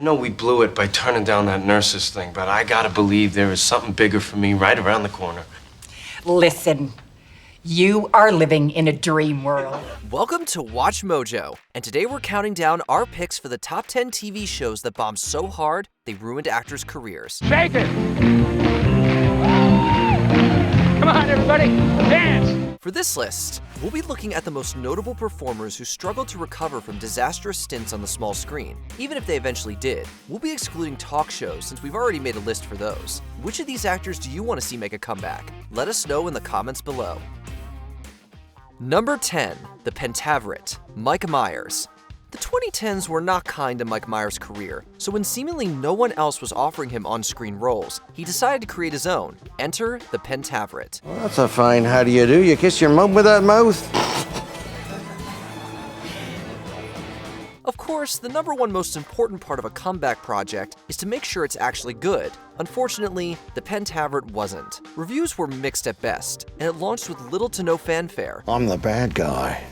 I know we blew it by turning down that nurses thing, but I gotta believe there is something bigger for me right around the corner. Listen, you are living in a dream world. Welcome to Watch Mojo, and today we're counting down our picks for the top 10 TV shows that bombed so hard they ruined actors' careers. Shake it! Come on, everybody, dance! For this list, we'll be looking at the most notable performers who struggled to recover from disastrous stints on the small screen. Even if they eventually did, we'll be excluding talk shows since we've already made a list for those. Which of these actors do you want to see make a comeback? Let us know in the comments below. Number 10, the Pentavert, Mike Myers. The 2010s were not kind to Mike Myers' career, so when seemingly no one else was offering him on-screen roles, he decided to create his own. Enter the Pentavert. Well, that's a fine how do you do. You kiss your mum with that mouth? Of course, the number one most important part of a comeback project is to make sure it's actually good. Unfortunately, the Pentavert wasn't. Reviews were mixed at best, and it launched with little to no fanfare. I'm the bad guy.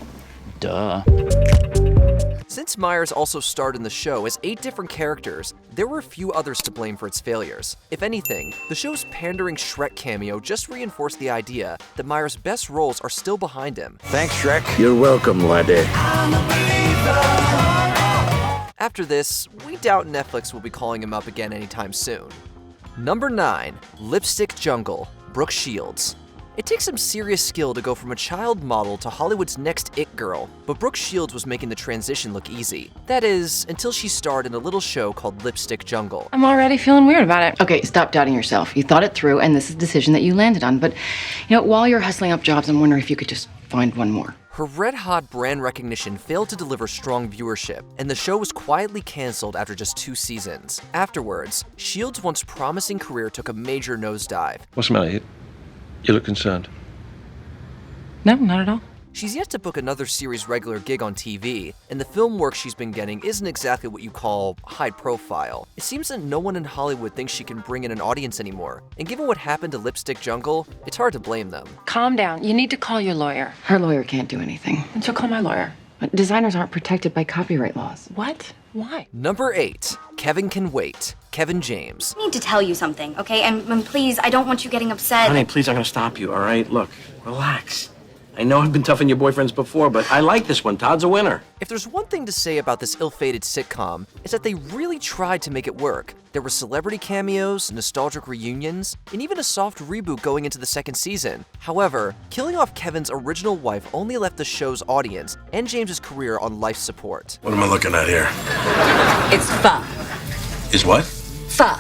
Duh. Since Myers also starred in the show as 8 different characters, there were a few others to blame for its failures. If anything, the show's pandering Shrek cameo just reinforced the idea that Myers' best roles are still behind him. Thanks, Shrek. You're welcome, laddie. After this, we doubt Netflix will be calling him up again anytime soon. Number 9, Lipstick Jungle, Brooke Shields. It takes some serious skill to go from a child model to Hollywood's next it girl, but Brooke Shields was making the transition look easy. That is, until she starred in a little show called Lipstick Jungle. I'm already feeling weird about it. Okay, stop doubting yourself. You thought it through, and this is the decision that you landed on. But, while you're hustling up jobs, I'm wondering if you could just find one more. Her red-hot brand recognition failed to deliver strong viewership, and the show was quietly canceled after just 2 seasons. Afterwards, Shields' once promising career took a major nosedive. What's the matter? You look concerned. No, not at all. She's yet to book another series regular gig on TV, and the film work she's been getting isn't exactly what you call high profile. It seems that no one in Hollywood thinks she can bring in an audience anymore, and given what happened to Lipstick Jungle, it's hard to blame them. Calm down. You need to call your lawyer. Her lawyer can't do anything. And she'll call my lawyer. But designers aren't protected by copyright laws. What? Why? Number 8, Kevin Can Wait, Kevin James. I need to tell you something, okay? And please, I don't want you getting upset. Honey, please, I'm gonna stop you, all right? Look, relax. I know I've been tough on your boyfriends before, but I like this one. Todd's a winner. If there's one thing to say about this ill-fated sitcom, it's that they really tried to make it work. There were celebrity cameos, nostalgic reunions, and even a soft reboot going into the 2nd season. However, killing off Kevin's original wife only left the show's audience and James's career on life support. What am I looking at here? It's pho. Is what? Pho.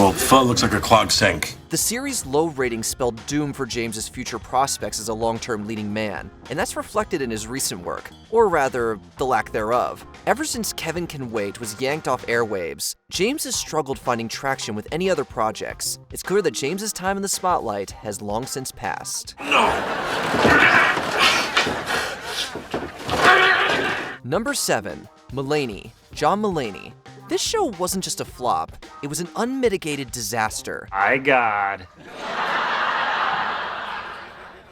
Well, pho looks like a clogged sink. The series' low ratings spelled doom for James's future prospects as a long-term leading man, and that's reflected in his recent work, or rather, the lack thereof. Ever since Kevin Can Wait was yanked off Airwaves, James has struggled finding traction with any other projects. It's clear that James's time in the spotlight has long since passed. Number 7, Mullaney, John Mullaney. This show wasn't just a flop, it was an unmitigated disaster. My God.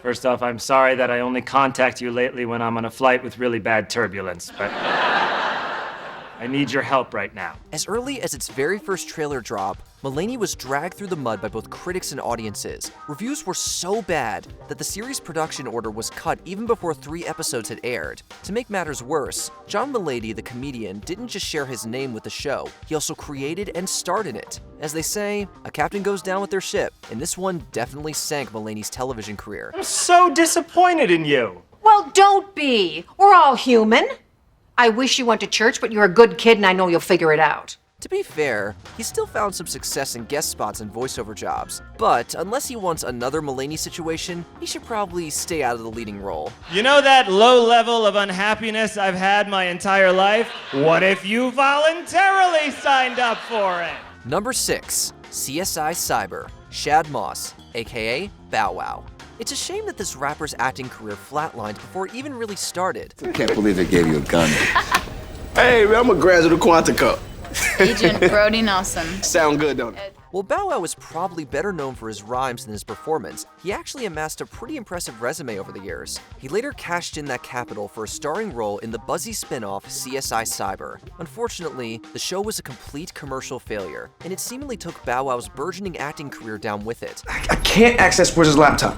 First off, I'm sorry that I only contact you lately when I'm on a flight with really bad turbulence, but I need your help right now. As early as its very first trailer drop, Mullaney was dragged through the mud by both critics and audiences. Reviews were so bad that the series' production order was cut even before 3 episodes had aired. To make matters worse, John Mulaney, the comedian, didn't just share his name with the show, he also created and starred in it. As they say, a captain goes down with their ship, and this one definitely sank Mulaney's television career. I'm so disappointed in you. Well, don't be. We're all human. I wish you went to church, but you're a good kid and I know you'll figure it out. To be fair, he still found some success in guest spots and voiceover jobs, but unless he wants another Mulaney situation, he should probably stay out of the leading role. You know that low level of unhappiness I've had my entire life? What if you voluntarily signed up for it? Number 6, CSI Cyber, Shad Moss, aka Bow Wow. It's a shame that this rapper's acting career flatlined before it even really started. I can't believe they gave you a gun. Hey, man, I'm a graduate of Quantico. Agent Brody Nelson. Sound good, don't it? While Bow Wow is probably better known for his rhymes than his performance, he actually amassed a pretty impressive resume over the years. He later cashed in that capital for a starring role in the buzzy spin-off CSI Cyber. Unfortunately, the show was a complete commercial failure, and it seemingly took Bow Wow's burgeoning acting career down with it. I can't access Wiz's laptop.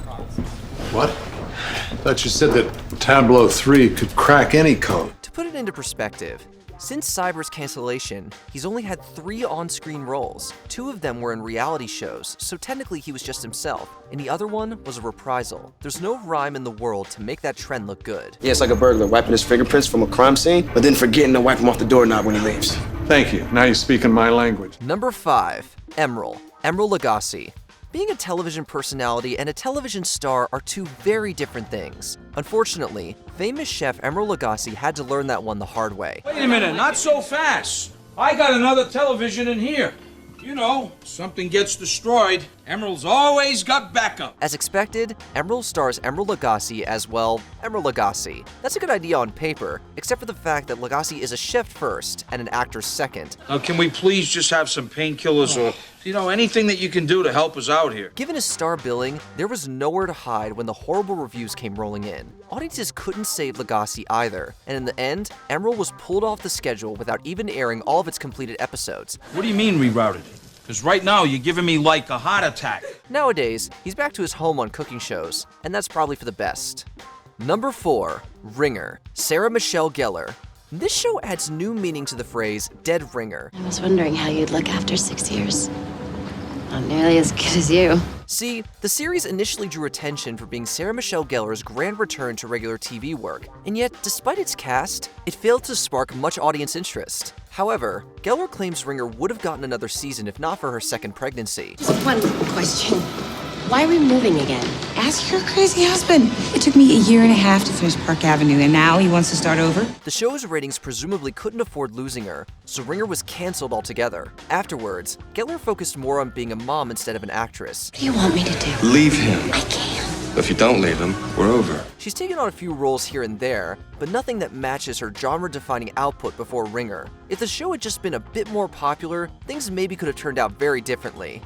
What? I thought you said that Tableau 3 could crack any code. To put it into perspective, since Cyber's cancellation, he's only had 3 on-screen roles. 2 of them were in reality shows, so technically he was just himself, and the other one was a reprisal. There's no rhyme in the world to make that trend look good. Yeah, it's like a burglar wiping his fingerprints from a crime scene, but then forgetting to wipe them off the doorknob when he leaves. Thank you. Now you're speaking my language. Number 5. Emeril Lagasse. Being a television personality and a television star are 2 very different things. Unfortunately, famous chef Emeril Lagasse had to learn that one the hard way. Wait a minute, not so fast. I got another television in here. You know, something gets destroyed, Emeril's always got backup. As expected, Emeril stars Emeril Lagasse as, well, Emeril Lagasse. That's a good idea on paper, except for the fact that Lagasse is a chef first and an actor second. Now, can we please just have some painkillers or, anything that you can do to help us out here? Given his star billing, there was nowhere to hide when the horrible reviews came rolling in. Audiences couldn't save Lagasse either, and in the end, Emeril was pulled off the schedule without even airing all of its completed episodes. What do you mean rerouted? Because right now you're giving me like a heart attack. Nowadays, he's back to his home on cooking shows, and that's probably for the best. Number 4. Ringer, Sarah Michelle Gellar. This show adds new meaning to the phrase dead ringer. I was wondering how you'd look after 6 years. Not nearly as good as you. See, the series initially drew attention for being Sarah Michelle Gellar's grand return to regular TV work, and yet, despite its cast, it failed to spark much audience interest. However, Gellar claims Ringer would have gotten another season if not for her second pregnancy. Just one question. Why are we moving again? Ask your crazy husband. It took me 1.5 years to finish Park Avenue, and now he wants to start over? The show's ratings presumably couldn't afford losing her, so Ringer was canceled altogether. Afterwards, Gellar focused more on being a mom instead of an actress. What do you want me to do? Leave him. I can't. If you don't leave him, we're over. She's taken on a few roles here and there, but nothing that matches her genre-defining output before Ringer. If the show had just been a bit more popular, things maybe could have turned out very differently.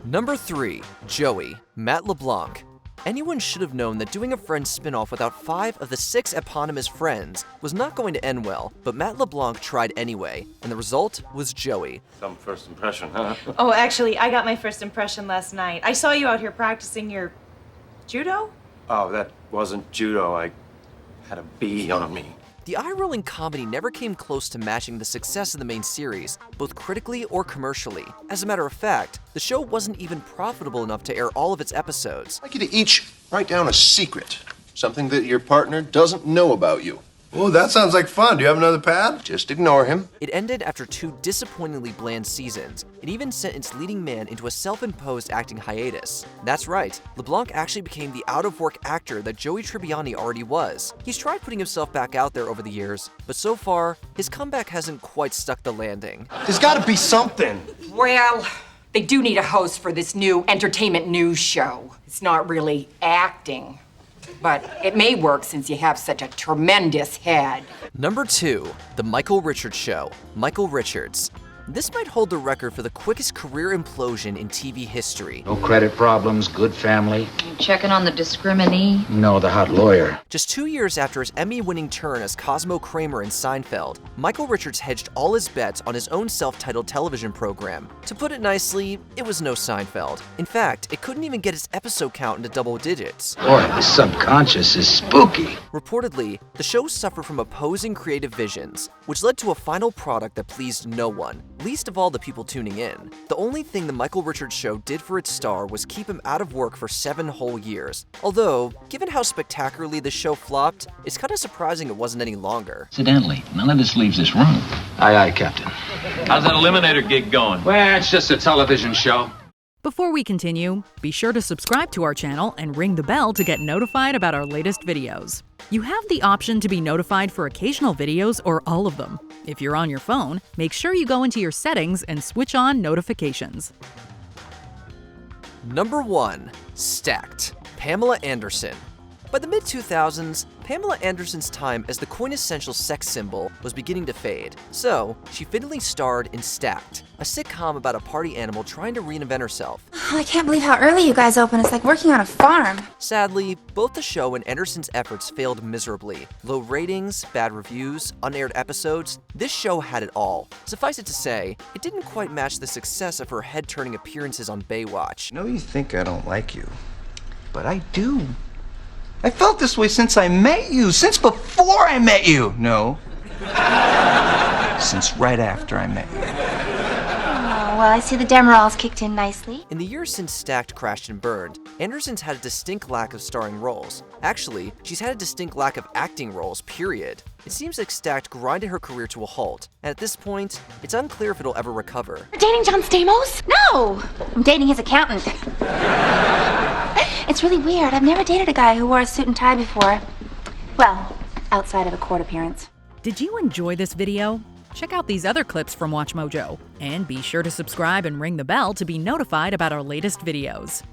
Number 3. Joey, Matt LeBlanc. Anyone should have known that doing a Friends spin-off without 5 of the 6 eponymous friends was not going to end well, but Matt LeBlanc tried anyway, and the result was Joey. Some first impression, huh? Oh, actually, I got my first impression last night. I saw you out here practicing your judo? Oh, that wasn't judo. I had a bee on me. The eye-rolling comedy never came close to matching the success of the main series, both critically or commercially. As a matter of fact, the show wasn't even profitable enough to air all of its episodes. I'd like you to each write down a secret, something that your partner doesn't know about you. Oh, that sounds like fun. Do you have another pad? Just ignore him. It ended after 2 disappointingly bland seasons. It even sent its leading man into a self-imposed acting hiatus. That's right, LeBlanc actually became the out-of-work actor that Joey Tribbiani already was. He's tried putting himself back out there over the years, but so far, his comeback hasn't quite stuck the landing. There's gotta be something. Well, they do need a host for this new entertainment news show. It's not really acting, but it may work since you have such a tremendous head. Number 2, The Michael Richards Show, Michael Richards. This might hold the record for the quickest career implosion in TV history. No credit problems, good family. You checking on the discriminee? No, the hot lawyer. Just 2 years after his Emmy-winning turn as Cosmo Kramer in Seinfeld, Michael Richards hedged all his bets on his own self-titled television program. To put it nicely, it was no Seinfeld. In fact, it couldn't even get its episode count into double digits. Boy, the subconscious is spooky. Reportedly, the show suffered from opposing creative visions, which led to a final product that pleased no one, least of all the people tuning in. The only thing the Michael Richards Show did for its star was keep him out of work for 7 whole years. Although, given how spectacularly the show flopped, it's kind of surprising it wasn't any longer. Incidentally, none of this leaves this room. Aye, aye, Captain. How's that Eliminator gig going? Well, it's just a television show. Before we continue, be sure to subscribe to our channel and ring the bell to get notified about our latest videos. You have the option to be notified for occasional videos or all of them. If you're on your phone, make sure you go into your settings and switch on notifications. Number 1. Stacked, Pamela Anderson. By the mid-2000s, Pamela Anderson's time as the quintessential sex symbol was beginning to fade, so she finally starred in Stacked, a sitcom about a party animal trying to reinvent herself. Oh, I can't believe how early you guys open. It's like working on a farm. Sadly, both the show and Anderson's efforts failed miserably. Low ratings, bad reviews, unaired episodes, this show had it all. Suffice it to say, it didn't quite match the success of her head-turning appearances on Baywatch. I know you think I don't like you, but I do. I felt this way since I met you, since before I met you. No, since right after I met you. Oh, well, I see the Demeral's kicked in nicely. In the years since Stacked crashed and burned, Anderson's had a distinct lack of starring roles. Actually, she's had a distinct lack of acting roles, period. It seems like Stacked grinded her career to a halt, and at this point, it's unclear if it'll ever recover. You're dating John Stamos? No! I'm dating his accountant. It's really weird. I've never dated a guy who wore a suit and tie before. Well, outside of a court appearance. Did you enjoy this video? Check out these other clips from WatchMojo, and be sure to subscribe and ring the bell to be notified about our latest videos.